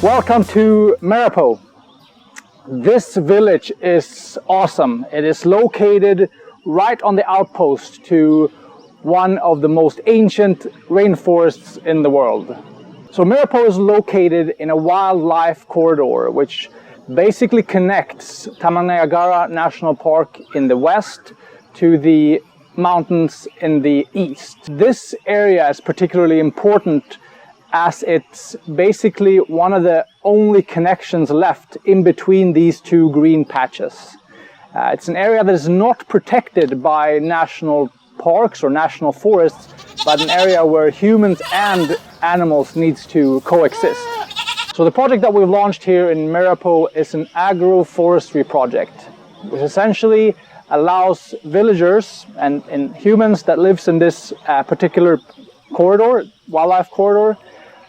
Welcome to Marapo. This village is awesome. It is located right on the outpost to one of the most ancient rainforests in the world. So Marapo is located in a wildlife corridor which basically connects Taman Niagara National Park in the west to the mountains in the east. This area is particularly important as it's basically one of the only connections left in between these two green patches. It's an area that is not protected by national parks or national forests, but an area where humans and animals need to coexist. So the project that we've launched here in Marapo is an agroforestry project, which essentially allows villagers and humans that lives in this particular corridor, wildlife corridor,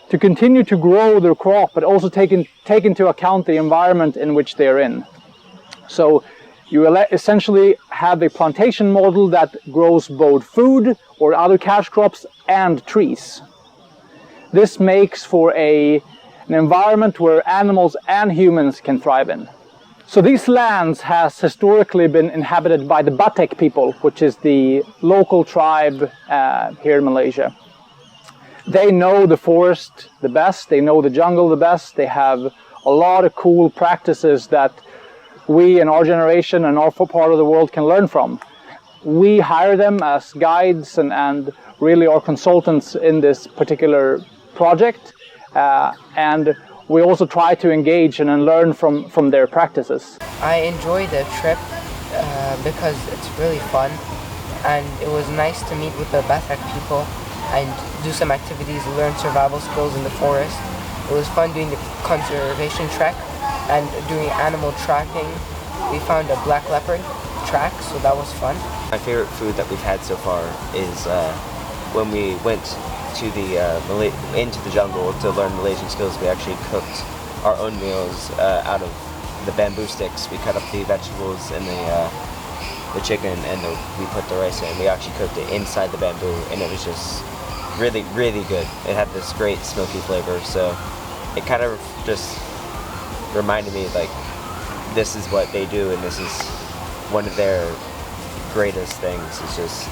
to continue to grow their crop, but also take into account the environment in which they're in. So you essentially have a plantation model that grows both food or other cash crops and trees. This makes for an environment where animals and humans can thrive in. So these lands has historically been inhabited by the Batek people, which is the local tribe here in Malaysia. They know the forest the best, they know the jungle the best, they have a lot of cool practices that we in our generation and our part of the world can learn from. We hire them as guides and really are consultants in this particular project, and we also try to engage and learn from their practices. I enjoyed the trip because it's really fun, and it was nice to meet with the Batak people and do some activities, learn survival skills in the forest. It was fun doing the conservation trek and doing animal tracking. We found a black leopard track, so that was fun. My favorite food that we've had so far is when we went to into the jungle to learn Malaysian skills. We actually cooked our own meals out of the bamboo sticks. We cut up the vegetables and the chicken, and we put the rice in. We actually cooked it inside the bamboo, and it was just really, really good. It had this great smoky flavor, so it kind of just reminded me like this is what they do, and this is one of their greatest things. It's just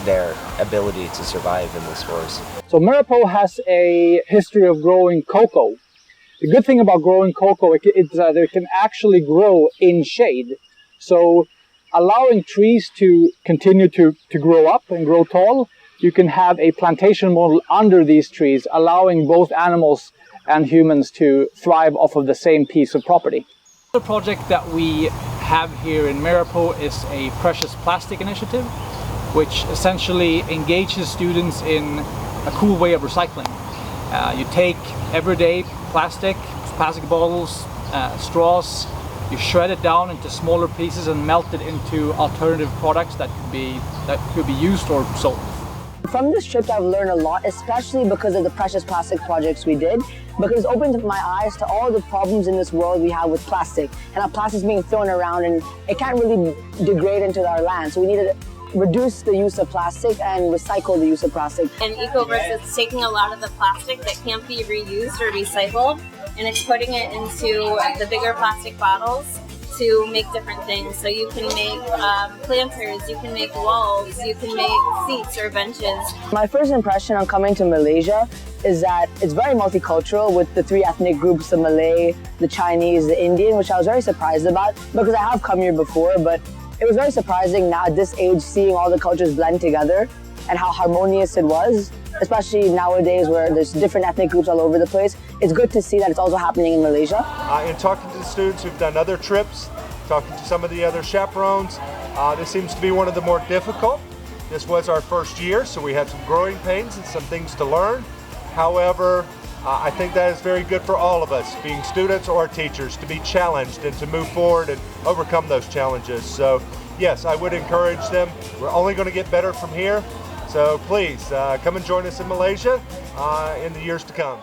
their ability to survive in this forest. So Marapo has a history of growing cocoa. The good thing about growing cocoa is that it can actually grow in shade. So allowing trees to continue to grow up and grow tall, you can have a plantation model under these trees, allowing both animals and humans to thrive off of the same piece of property. The project that we have here in Marapo is a precious plastic initiative, which essentially engages students in a cool way of recycling. You take everyday plastic bottles, straws, you shred it down into smaller pieces and melt it into alternative products that could be used or sold. From this trip, I've learned a lot, especially because of the precious plastic projects we did, because it opened my eyes to all the problems in this world we have with plastic, and how plastic is being thrown around and it can't really degrade into our land. So we need to reduce the use of plastic and recycle the use of plastic. And Ecoverse is taking a lot of the plastic that can't be reused or recycled, and it's putting it into the bigger plastic bottles to make different things. So you can make planters, you can make walls, you can make seats or benches. My first impression on coming to Malaysia is that it's very multicultural with the three ethnic groups, the Malay, the Chinese, the Indian, which I was very surprised about because I have come here before, but it was very surprising now at this age seeing all the cultures blend together and how harmonious it was, especially nowadays where there's different ethnic groups all over the place. It's good to see that it's also happening in Malaysia. In talking to the students who've done other trips, talking to some of the other chaperones, this seems to be one of the more difficult. This was our first year, so we had some growing pains and some things to learn. However, I think that is very good for all of us, being students or teachers, to be challenged and to move forward and overcome those challenges. So yes, I would encourage them. We're only going to get better from here. So please come and join us in Malaysia in the years to come.